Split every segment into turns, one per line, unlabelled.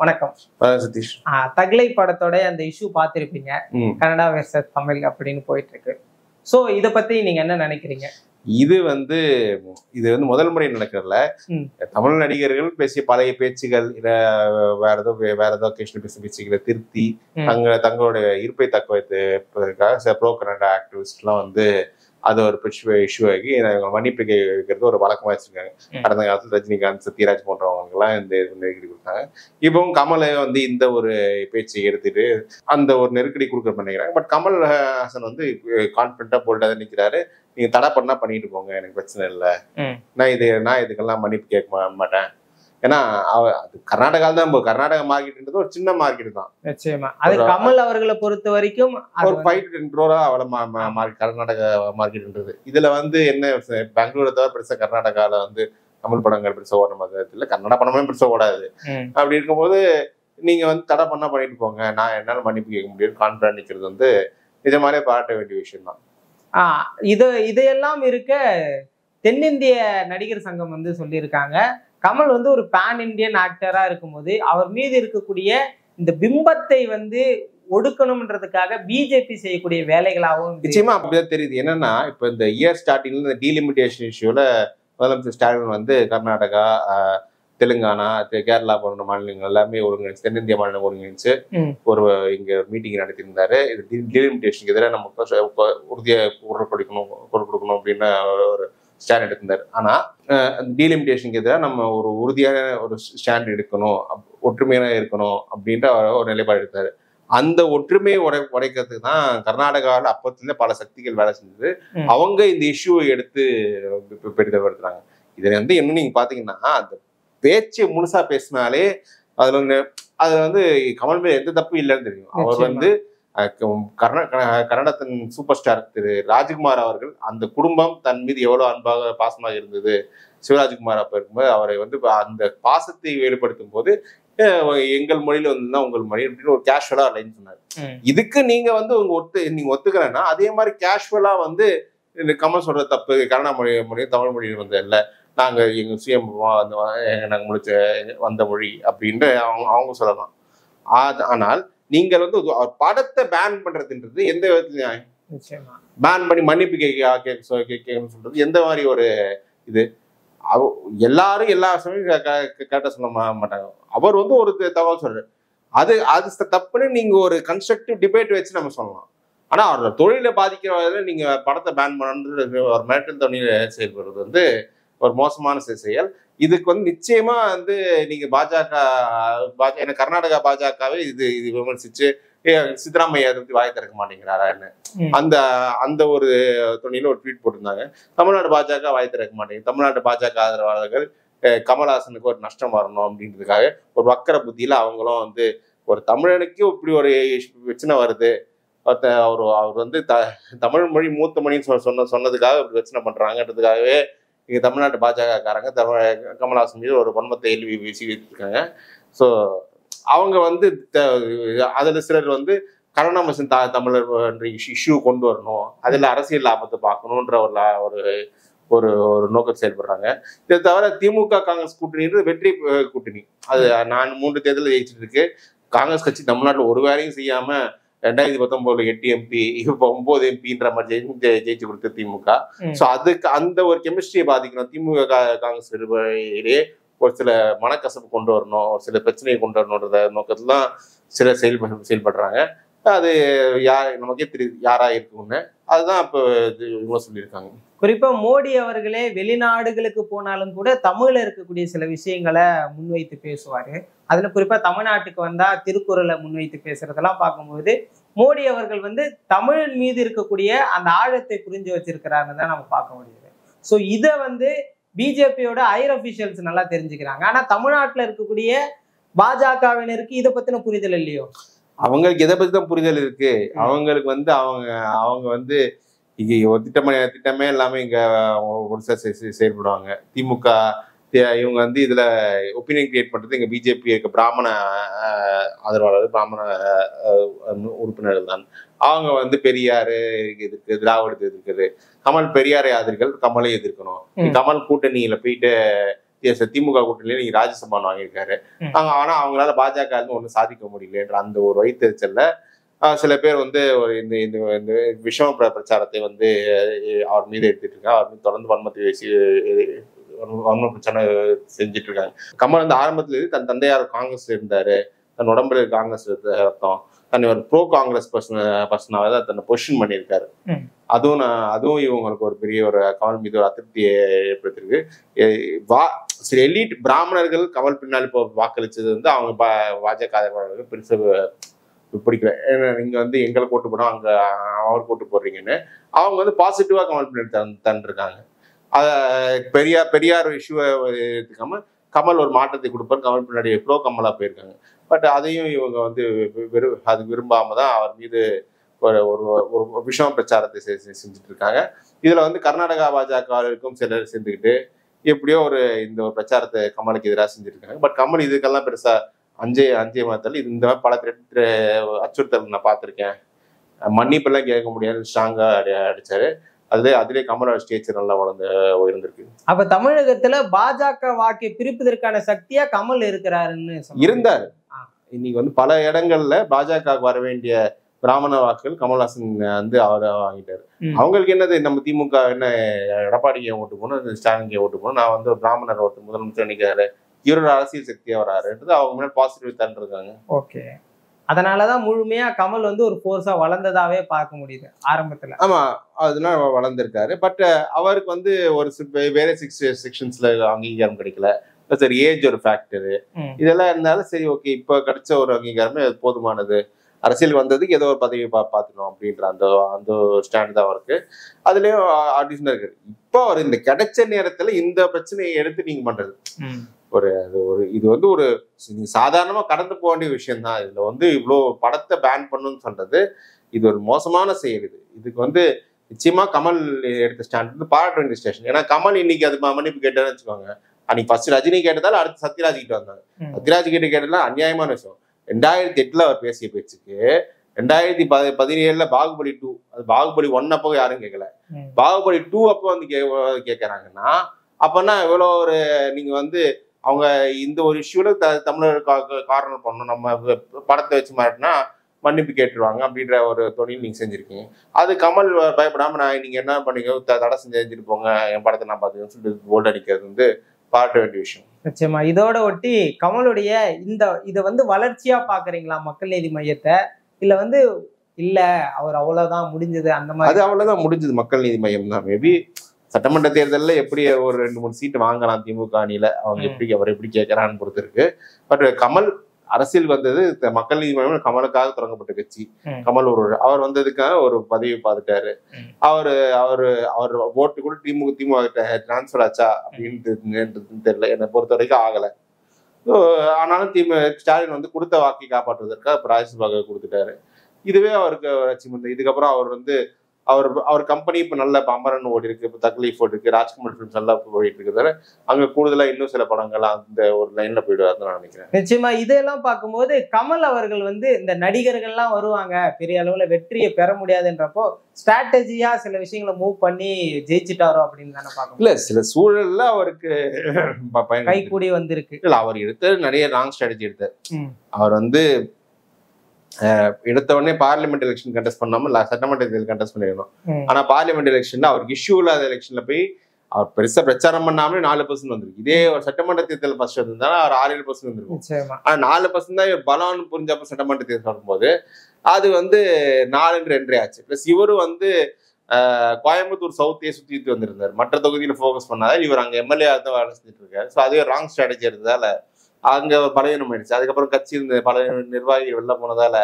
வணக்கம்
சதீஷ்.
தக்லை படத்தோட அந்த இஷ்யூ பார்த்திருப்பீங்க, கன்னடா வெர்சஸ் தமிழ் அப்படின்னு போயிட்டு இருக்கு. சோ இத பத்தி நீங்க என்ன நினைக்கிறீங்க?
இது வந்து முதல் முறை நடக்கிறதுல தமிழ் நடிகர்கள் பேசிய பழைய பேச்சுகள் இல்ல வேற ஏதோ பேசிய பேச்சுகளை திருத்தி தங்களுடைய இருப்பை தக்க வைத்துக்காக ப்ரோ கன்னடா ஆக்டிவிஸ்ட் எல்லாம் வந்து அது ஒரு இஷ்யூ ஆகி மன்னிப்பு கேட்கறது ஒரு வழக்கமா வச்சிருக்காங்க. கடந்த காலத்துல ரஜினிகாந்த், சத்யராஜ் போன்றவங்க எல்லாம் இந்த நெருக்கடி கொடுத்தாங்க. இப்பவும் கமலை வந்து இந்த ஒரு பேச்சை எடுத்துட்டு அந்த ஒரு நெருக்கடி கொடுக்க பண்ணிக்கிறாங்க. பட் கமல் ஹாசன் வந்து கான்பிடண்டா போல்டா தான் நிக்கிறாரு. நீங்க தடை பண்ணா பண்ணிட்டு போங்க, எனக்கு பிரச்சனை இல்லை, நான் இதுக்கெல்லாம் மன்னிப்பு கேட்க மாட்டேன். ஏன்னா அது கர்நாடகால தான், கர்நாடகா மார்க்கெட்ன்றது ஒரு சின்ன மார்க்கெட் தான்.
நிச்சயமா அது கமல் அவர்களை பொறுத்த வரைக்கும்
ஒரு 5 to 10 crore அவ்வளவு கர்நாடகா மார்க்கெட்ன்றது. இதுல வந்து என்ன, பெங்களூரை தவிர பெருசா கர்நாடகால வந்து தமிழ் படங்கள் பெருசா ஓட மாதிரி இல்லை, கன்னட படமே பெருசா ஓடாது. அப்படி இருக்கும்போது நீங்க வந்து தடை பண்ணா பண்ணிட்டு போங்க, நான் என்னால மன்னிப்பு கேட்க முடியும் கான்பிடன்ட் நிக்கிறது வந்து நிஜமாலே பாராட்ட வேண்டிய விஷயம் தான்.
இதையெல்லாம் இருக்க தென்னிந்திய நடிகர் சங்கம் வந்து சொல்லியிருக்காங்க, கமல் வந்து ஒரு பேன் இண்டியன் ஆக்டரா இருக்கும்போது அவர் மீது இருக்கக்கூடிய இந்த பிம்பத்தை வந்து ஒடுக்கணும்ன்றதுக்காக பிஜேபி செய்யக்கூடிய வேலைகளாகவும்
நிச்சயமா அப்படிதான் தெரியுது. என்னன்னா இப்ப இந்த இயர் ஸ்டார்டிங்ல இந்த டீலிமிட்டேஷன் இஷ்யூல முதலமைச்சர் ஸ்டாலின் வந்து கர்நாடகா, தெலுங்கானா, கேரளா போன்ற மாநிலங்கள் எல்லாமே ஒருங்கிணைச்சு, தென்னிந்திய மாநிலம் ஒருங்கிணைச்சு ஒரு இங்க மீட்டிங் நடத்தியிருந்தாரு. இது டீலிமிட்டேஷனுக்கு எதிராக நம்ம உறுதியா குரல் கொடுக்கணும் அப்படின்னு ஒரு ஸ்டாண்ட் எடுத்திருந்தாரு. ஆனா டீலிமிட்டேஷனுக்கு எதிராக நம்ம ஒரு உறுதியான ஒரு ஸ்டாண்ட் எடுக்கணும், ஒற்றுமையான இருக்கணும் அப்படின்ற ஒரு நிலைப்பாடு எடுத்தாரு. அந்த ஒற்றுமையை உடைக்கிறதுக்கு தான் கர்நாடகாவில் அப்பத்துல பல சக்திகள் வேலை செஞ்சது. அவங்க இந்த இஷ்யூவை எடுத்து பெரிதப்படுத்துறாங்க. இதுல வந்து என்ன நீங்க பாத்தீங்கன்னா, அந்த பேச்சு முழுசா பேசினாலே அதுல வந்து கமல் மேல எந்த தப்பு இல்லைன்னு தெரியும். அவர் வந்து கன்னடத்தின் சூப்பர் ஸ்டார் திரு ராஜ்குமார் அவர்கள், அந்த குடும்பம் தன் மீது எவ்வளவு அன்பாக பாசமாக இருந்தது. சிவராஜ்குமார் அப்ப இருக்கும்போது அவரை வந்து அந்த பாசத்தை வெளிப்படுத்தும் போது எங்கள் மொழியில வந்து உங்கள் மொழி அப்படின்னு ஒரு கேஷுவலா லைன் சொன்னாரு. இதுக்கு நீங்க வந்து நீங்க ஒத்துக்கிறேன்னா அதே மாதிரி கேஷுவலா வந்து கமல் சொல்ற தப்பு கன்னட மொழியும் தமிழ் மொழியில் வந்து இல்லை, நாங்க எங்க சுயம் நாங்க முடிச்ச வந்த மொழி அப்படின்னு அவங்க சொல்லலாம். ஆனால் நீங்கள் வந்து படத்தை பேன் பண்றதுன்றது எந்த விதத்துல பேன் பண்ணி மன்னிப்பு கேட்கணும்னு சொல்றது எந்த மாதிரி ஒரு இது? எல்லாரும் எல்லா சமயம் கேட்ட சொல்ல மாட்டாங்க. அவர் வந்து ஒரு தகவல் சொல்றாரு, அது தப்புன்னு நீங்க ஒரு கன்ஸ்ட்ரக்டிவ் டிபேட் வச்சு நம்ம சொல்லலாம். ஆனா அவரோட தொழிலை பாதிக்கிற வகையில நீங்க படத்தை பேன் பண்ணணுன்றது ஒரு மிரட்டல் தொழில செயல்படுறது வந்து ஒரு மோசமான செயல். இதுக்கு வந்து நிச்சயமா வந்து நீங்க பாஜக கர்நாடகா பாஜகவே இது விமர்சிச்சு சித்தராமையா பத்தி வாய் திறக்க மாட்டேங்கிறாரான்னு அந்த ஒரு துணியில ஒரு ட்வீட் போட்டிருந்தாங்க. தமிழ்நாடு பாஜக வாய் திறக்க மாட்டேங்குது, தமிழ்நாடு பாஜக ஆதரவாளர்கள் கமல்ஹாசனுக்கு ஒரு நஷ்டம் வரணும் அப்படின்றதுக்காக ஒரு வக்கர புத்தியில அவங்களும் வந்து ஒரு தமிழனுக்கு இப்படி ஒரு பிரச்சனை வருது, அவர் வந்து தமிழ் மொழி மூத்த மொழின்னு சொன்னதுக்காக இப்படி பிரச்சனை பண்றாங்கன்றதுக்காகவே இங்க தமிழ்நாட்டு பாஜக காரங்க கமல்ஹாசன் மீது ஒரு வன்மத்தை எழுவி வீசிட்டு இருக்காங்க. ஸோ அவங்க வந்து அதுல சிலர் வந்து கரோனா மிஷன் தமிழர் இஷ்யூ கொண்டு வரணும், அதுல அரசியல் லாபத்தை பார்க்கணுன்ற ஒரு நோக்கத்தை செயல்படுறாங்க. இதை தவிர திமுக காங்கிரஸ் கூட்டணின்றது வெற்றி கூட்டணி. அது 3 தேர்தலில் ஜெயிச்சுட்டு இருக்கு. காங்கிரஸ் கட்சி தமிழ்நாட்டில் ஒரு வேலையும் செய்யாம 2019 8 MP, இப்போ 9 MPன்ற மாதிரி ஜெயிச்சு கொடுத்த திமுக. ஸோ அதுக்கு அந்த ஒரு கெமிஸ்ட்ரியை பாதிக்கணும், திமுக காங்கிரஸ் இடையே ஒரு சில மனக்கசப்பு கொண்டு வரணும், ஒரு சில பிரச்சனையை கொண்டு வரணுன்ற நோக்கத்துல தான் சில செயல்படுறாங்க. அது நமக்கே தெரியுது யாரா இருக்குன்னு. அதுதான் இப்போ இவங்க சொல்லியிருக்காங்க.
குறிப்பா மோடி அவர்களே வெளிநாடுகளுக்கு போனாலும் கூட தமிழ்ல இருக்கக்கூடிய சில விஷயங்களை முன்வைத்து பேசுவாரு. அதுல குறிப்பா தமிழ்நாட்டுக்கு வந்தா திருக்குறளை முன்வைத்து பேசுறதெல்லாம் பார்க்கும்போது மோடி அவர்கள் வந்து தமிழ் மீது இருக்கக்கூடிய அந்த ஆழத்தை புரிஞ்சு வச்சிருக்கிறாருன்னு தான் நம்ம பார்க்க முடியுது. ஸோ இதை வந்து பிஜேபியோட ஹையர் அபிஷியல்ஸ் நல்லா தெரிஞ்சுக்கிறாங்க. ஆனா தமிழ்நாட்டுல இருக்கக்கூடிய பாஜகவினருக்கு இதை பத்தின புரிதல் இல்லையோ?
அவங்களுக்கு எதை பத்தி தான் புரிதல் இருக்கு. அவங்களுக்கு வந்து அவங்க வந்து இங்க ஒரு திட்டமே இல்லாம இங்க செயல்படுவாங்க. திமுக இவங்க வந்து இதுல ஒப்பீனியன் கிரியேட் பண்றது இங்க பிஜேபி இருக்க பிராமண ஆதரவாளர், பிராமண உறுப்பினர்கள் தான். அவங்க வந்து பெரியாரு எதிர்க்கு, திராவிடத்தை எதிர்க்குது. கமல் பெரியாரை ஆதரிகள், கமலை எதிர்க்கணும். கமல் கூட்டணியில போயிட்டு திமுக கூட்டணியில நீங்க ராஜ்யசபா வாங்கியிருக்காரு. ஆனா அவங்களால பாஜக ஒன்றும் சாதிக்க முடியலன்ற அந்த ஒரு வயிற்றுச்சல்ல சில பேர் வந்து இந்த இந்த விஷம பிரச்சாரத்தை வந்து அவர் மீது எடுத்துட்டு இருக்காங்க. அவர் மீது தொடர்ந்து வன்ம பிரச்சனை செஞ்சுட்டு இருக்காங்க. கமல் வந்து ஆரம்பத்துல தன் தந்தையார் காங்கிரஸ்ல இருந்தாரு, தன் உடம்புல காங்கிரஸ் ரத்தம், தன்னை ஒரு ப்ரோ காங்கிரஸ் பர்சனாக தான் தன்னை பொசிஷன் பண்ணியிருக்காரு. அதுவும் இவங்களுக்கு ஒரு பெரிய ஒரு கமல் மீது ஒரு அதிருப்தியை ஏற்படுத்திருக்கு. சில எலிட் பிராமணர்கள் கமல் பின்னாடி வாக்களிச்சது வந்து அவங்க பாஜக பெருசு பிடிக்கல. நீங்க வந்து எங்களை போட்டு போனோம், அங்க அவர் போட்டு போடுறீங்கன்னு அவங்க வந்து பாசிட்டிவா கமல் பின்னாடி தந்துருக்காங்க. பெரியார் இஷ்யூவை எடுத்துக்காம கமல் ஒரு மாற்றத்தை கொடுப்பாரு, கமல் பின்னாடி ப்ரோ கமலா போயிருக்காங்க. பட் அதையும் இவங்க வந்து அது விரும்பாம தான் அவர் மீது ஒரு விஷம பிரச்சாரத்தை செஞ்சுட்டு இருக்காங்க. இதுல வந்து கர்நாடகா பாஜகவிற்கும் சிலர் சேர்ந்துக்கிட்டு எப்படியோ இந்த ஒரு பிரச்சாரத்தை கமலுக்கு எதிராக செஞ்சுட்டு இருக்காங்க. பட் கமல் இதுக்கெல்லாம் பெருசா அஞ்சே மாதத்தில் இந்த மாதிரி பல அச்சுறுத்தல் நான் பார்த்துருக்கேன், மன்னிப்பெல்லாம் கேட்க முடியாது ஸ்ட்ராங்கா அடிச்சாரு. அதிலே கமலோட ஸ்டேச்சர் நல்லா உயர்ந்திருக்கு.
அப்ப தமிழகத்துல பாஜக வாக்கை பிரிப்பதற்கான சக்தியா கமல் இருக்கிறாருன்னு
இருந்தாரு. இன்னைக்கு வந்து பல இடங்கள்ல பாஜக வர வேண்டிய பிராமண வாக்குகள் கமல்ஹாசன் வந்து அவரை வாங்கிட்டாரு. அவங்களுக்கு என்னது, நம்ம திமுக என்ன எடப்பாடிக்கு ஓட்டு போகணும், ஸ்டாலினுக்கு ஓட்டு போகணும், நான் வந்து ஒரு பிராமணர் ஒருத்தர் முதலமைச்சர் நினைக்கிறாரு, இவரோட அரசியல் சக்தியா வராருன்றது அவங்க முன்னாடி பாசிட்டிவ் தான் இருக்காங்க.
ஓகே, அதனாலதான் முழுமையா கமல் வந்து ஒரு ஃபோர்ஸா வளர்ந்ததாவே பார்க்க முடியுது ஆரம்பத்துல.
ஆமா, அதனால வளர்ந்திருக்காரு. பட் அவருக்கு வந்து ஒரு வேற செக்ஷன்ஸ்ல அங்கீகாரம் கிடைக்கல. சரி, ஏஜ் ஒரு ஃபேக்டரு, இதெல்லாம் இருந்தாலும் சரி ஓகே, இப்ப கிடைச்ச ஒரு அங்கீகாரமே போதுமானது, அரசியல் வந்ததுக்கு ஏதோ ஒரு பதவி பார்த்துக்கணும் அப்படின்ற அந்த ஸ்டாண்ட் தான் அவருக்கு. அதுலயும் ஆர்டிஸ்ட் இருக்கு. இப்போ அவர் இந்த கிடைச்ச நேரத்துல இந்த பிரச்சனையை எடுத்து நீங்க பண்றது இது வந்து ஒரு சாதாரணமா கடந்து போக வேண்டிய விஷயம் தான். இதுல வந்து இவ்வளோ படத்தை பேன் பண்ணுன்னு சொல்றது இது ஒரு மோசமான செயல். இதுக்கு வந்து நிச்சயமா கமல் எடுத்த ஸ்டாண்ட் வந்து பாராட்ட வேண்டிய ஸ்டேஷன். ஏன்னா கமல் இன்னைக்கு அது மன்னிப்பு கேட்டான்னு வச்சுக்கோங்க, அன்னைக்கு ஃபர்ஸ்ட் ரஜினி கேட்டதால அடுத்து சத்யராஜ் கிட்ட வந்தாங்க. சத்யராஜ் கிட்ட கேட்டதுலாம் அநியாயமான விஷயம். 2008 அவர் பேசிய பேச்சுக்கு 2017 பாகுபலி 2, அது பாகுபலி 1 அப்போ யாரும் கேட்கல, பாகுபலி 2 அப்போ வந்து கேட்கறாங்கன்னா அப்பன்னா எவ்வளோ ஒரு நீங்க வந்து அவங்க இந்த ஒரு இஷ்யூல தமிழர் காரணம் பண்ணணும், நம்ம படத்தை வச்சு மாட்டினா மன்னிப்பு கேட்டுருவாங்க அப்படின்ற ஒரு தொழில் நீங்க செஞ்சிருக்கீங்க. அது கமல் பயப்படாம நான் நீங்க என்ன பண்ணீங்க, தடை செஞ்சுட்டு போங்க, என் படத்தை நான் பார்த்துக்கன்னு சொல்லிட்டு போல்ட் அடிக்கிறது வந்து பாராட்ட வேண்டிய விஷயம்.
நிச்சயமா. இதோட ஒட்டி கமலுடைய இதை வந்து வளர்ச்சியா பாக்குறீங்களா மக்கள் நீதி மையத்தை, இல்ல வந்து இல்ல அவர் அவ்வளவுதான் முடிஞ்சது அந்த மாதிரி?
அது அவ்வளவுதான் முடிஞ்சது, மக்கள் நீதி மையம் தான். மேபி சட்டமன்ற தேர்தலில் எப்படி ஒரு 2-3 சீட்டு வாங்கலாம் திமுக அணியில, அவங்க அவர் எப்படி கேட்கறான்னு பொறுத்து இருக்கு. பட் கமல் அரசியல் வந்தது மக்கள் நீதி மையம் கமலுக்காக தொடங்கப்பட்ட கட்சி. கமல் அவர் வந்ததுக்காக ஒரு பதவி பார்த்துட்டாரு. அவர் ஓட்டு கூட திமுக டிரான்ஸ்பர் ஆச்சா அப்படின்னு தெரியல, என்னை பொறுத்த வரைக்கும் ஆகலை. ஆனாலும் ஸ்டாலின் வந்து கொடுத்த வாக்கை காப்பாற்றுவதற்காக ராஜ்யசபாக கொடுத்துட்டாரு. இதுவே அவருக்கு அச்சீவ்மெண்ட். இதுக்கப்புறம் அவர் வந்து அவர் கம்பெனி இப்ப நல்ல அமரன் ஓடி இருக்கு, இப்ப தக்லீஃப் ஓடி இருக்கு, ராஜ்குமார் ஃபிலிம்ஸ் நல்லா ஓடிட்டு இருக்கிறதால அங்க கூடுதலா இன்னும் சில படங்கள் அந்த ஒரு லைன்ல போயிடுவாருன்னு நான் நினைக்கிறேன்.
நிச்சயமா. இதெல்லாம் பார்க்கும்போது கமல் அவர்கள் வந்து இந்த நடிகர்கள்லாம் வருவாங்க, பெரிய அளவுல வெற்றியை பெற முடியாதுன்றப்போ ஸ்ட்ராட்டஜியா சில விஷயங்களை மூவ் பண்ணி ஜெயிச்சுட்டாரோ அப்படின்னு தானே பார்க்கணும்.
இல்ல, சில சூழல்ல அவருக்கு
கை கூடி வந்திருக்கு.
இல்ல, அவர் எடுத்த நிறைய ராங் ஸ்ட்ராட்டஜி எடுத்தார். அவர் வந்து எடுத்த உடனே பார்லிமெண்ட் எலெக்ஷன் கண்டெஸ்ட் பண்ணாம சட்டமன்ற தேர்தல் கண்டெஸ்ட் பண்ணிடணும். ஆனா பார்லிமெண்ட் எலெக்ஷன்ல அவருக்கு இஷ்யூ இல்லாத எலெக்ஷன்ல போய் அவர் பெருசா பிரச்சாரம் பண்ணாமலே 4% வந்திருக்கு. இதே ஒரு சட்டமன்ற தேர்தல் ஃபர்ஸ்ட் வந்திருந்தாலும் அவர் 6-7% வந்திருக்கும். ஆனா 4% தான் இவர் பலம்னு புரிஞ்சப்ப சட்டமன்ற தேர்தல் வரும்போது அது வந்து 4-2 ஆச்சு. பிளஸ் இவரும் வந்து கோயம்புத்தூர் சவுத்தையே சுத்திட்டு வந்திருந்தாரு, மற்ற தொகுதியில போக்கஸ் பண்ணாத இவர் அங்க எம்எல்ஏ தான் வேலை செஞ்சுட்டு இருக்காரு. ஸோ அதே ராங் ஸ்ட்ராட்டஜி இருந்ததால அங்க பலவீனம் ஆயிடுச்சு. அதுக்கப்புறம் கட்சி இருந்த பல நிர்வாகிகள் வெளில போனதால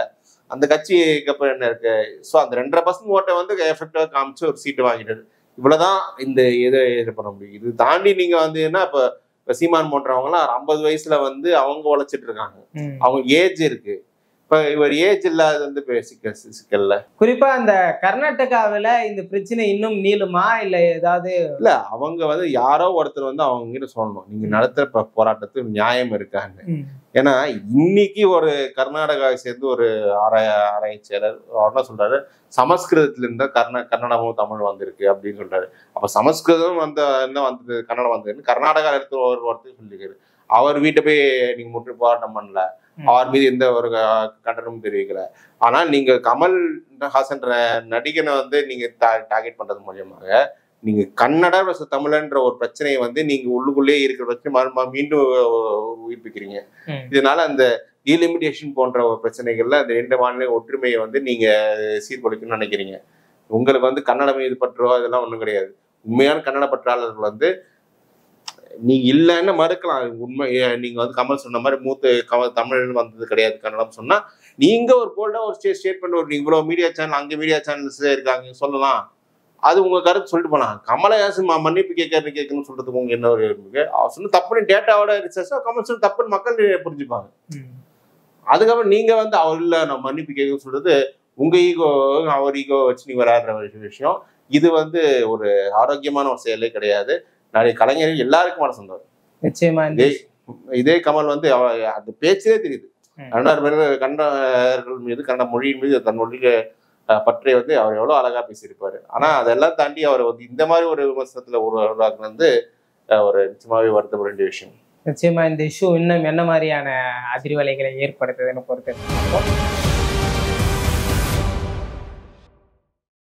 அந்த கட்சிக்கு அப்புறம் என்ன இருக்கு, ஸோ அந்த 2.5% ஓட்டை வந்து எஃபெக்டிவா காமிச்சு ஒரு சீட்டு வாங்கிட்டாரு. இவ்வளவுதான் இந்த இதை பண்ண முடியும். இது தாண்டி நீங்க வந்து என்ன, இப்ப சீமான் போன்றவங்க எல்லாம் 50 வயசுல வந்து அவங்க உழைச்சிட்டு இருக்காங்க, அவங்க ஏஜ் இருக்கு. இப்ப இவர் ஏஜ் இல்லாத வந்து சிக்கல்ல
குறிப்பா அந்த கர்நாடகாவில இந்த பிரச்சனை இன்னும் நீளுமா இல்ல ஏதாவது?
இல்ல, அவங்க வந்து யாரோ ஒருத்தர் வந்து அவங்க கிட்ட சொல்லணும், நீங்க நடத்துற போராட்டத்துக்கு நியாயம் இருக்கான்னு. ஏன்னா இன்னைக்கு ஒரு கர்நாடகாவை சேர்ந்து ஒரு ஆராய்ச்சியாளர் அவர் என்ன சொல்றாரு, சமஸ்கிருதத்துல இருந்தா கன்னடமும் தமிழ் வந்திருக்கு அப்படின்னு சொல்றாரு. அப்ப சமஸ்கிருதம் என்ன வந்தது, கன்னடம் வந்ததுன்னு கர்நாடகா எடுத்து ஒரு வார்த்தை சொல்லியிருக்காரு. அவர் வீட்டை போய் நீங்க முற்று போராட்டம் பண்ணல, அவர் மீது எந்த ஒரு கண்டனமும் தெரிவிக்கல. ஆனால் நீங்க கமல் ஹாசன் நடிகனை வந்து நீங்க டார்கெட் பண்றது மூலியமாக நீங்க கன்னட தமிழன்ற ஒரு பிரச்சனையை வந்து நீங்க உள்ளுக்குள்ளே இருக்கிற பிரச்சனை மீண்டும் உயிர்ப்பிக்கிறீங்க. இதனால அந்த டீலிமிட்டேஷன் போன்ற ஒரு பிரச்சனைகள்ல அந்த 2 மாநில ஒற்றுமையை வந்து நீங்க சீர்குலைக்கணும்னு நினைக்கிறீங்க. உங்களுக்கு வந்து கன்னட மீது பற்றோ அதெல்லாம் ஒண்ணும் கிடையாது. உண்மையான கன்னட பற்றாளர்கள் வந்து நீங்க இல்லைன்னு மறுக்கலாம். உண்மை நீங்க வந்து கமல் சொன்ன மாதிரி மூத்த தமிழ் வந்தது கிடையாது கன்னடம் சொன்னா, நீங்க ஒரு போல்டா ஒரு ஸ்டேட்மெண்ட், ஒரு இவ்வளவு மீடியா சேனல் அங்க மீடியா சேனல்ஸ் இருக்காங்க சொல்லலாம். அது உங்க கருத்து சொல்லிட்டு போலாம். கமலஹாசன் மன்னிப்பு கேட்கணும்னு சொல்றதுக்கு உங்க என்ன ஒரு இருக்கு? அவர் சொன்ன தப்புன்னு டேட்டாவோட ரிசர்ச்சா கமல் சொன்ன தப்புன்னு மக்கள் புரிஞ்சுப்பாங்க. அதுக்கப்புறம் நீங்க வந்து அவர் இல்ல நான் மன்னிப்பு கேட்கணும்னு சொல்றது உங்க ஈகோ, அவர் ஈகோ வச்சு நீங்க விளையாடுற விஷயம். இது வந்து ஒரு ஆரோக்கியமான ஒரு செயலே கிடையாது. நிறைய கலைஞர்கள் எல்லாருக்குமான சொந்தம்.
நிச்சயமா
இதே கமல் வந்து அந்த பேச்சே தெரியுது. கன்னடர்கள் மீது கன்னட மொழியின் மீது தன் மொழியை பற்றி வந்து அவர் எவ்வளவு அழகா பேசியிருப்பாரு. ஆனா அதெல்லாம் தாண்டி அவர் வந்து இந்த மாதிரி ஒரு விமர்சனத்துல உருவாக்குறது வந்து ஒரு நிச்சயமாவே வருத்தப்பட வேண்டிய விஷயம்.
நிச்சயமா இந்த இஷ்யூ இன்னும் என்ன மாதிரியான அதிர்வலைகளை ஏற்படுத்துதுன்னு பொறுத்து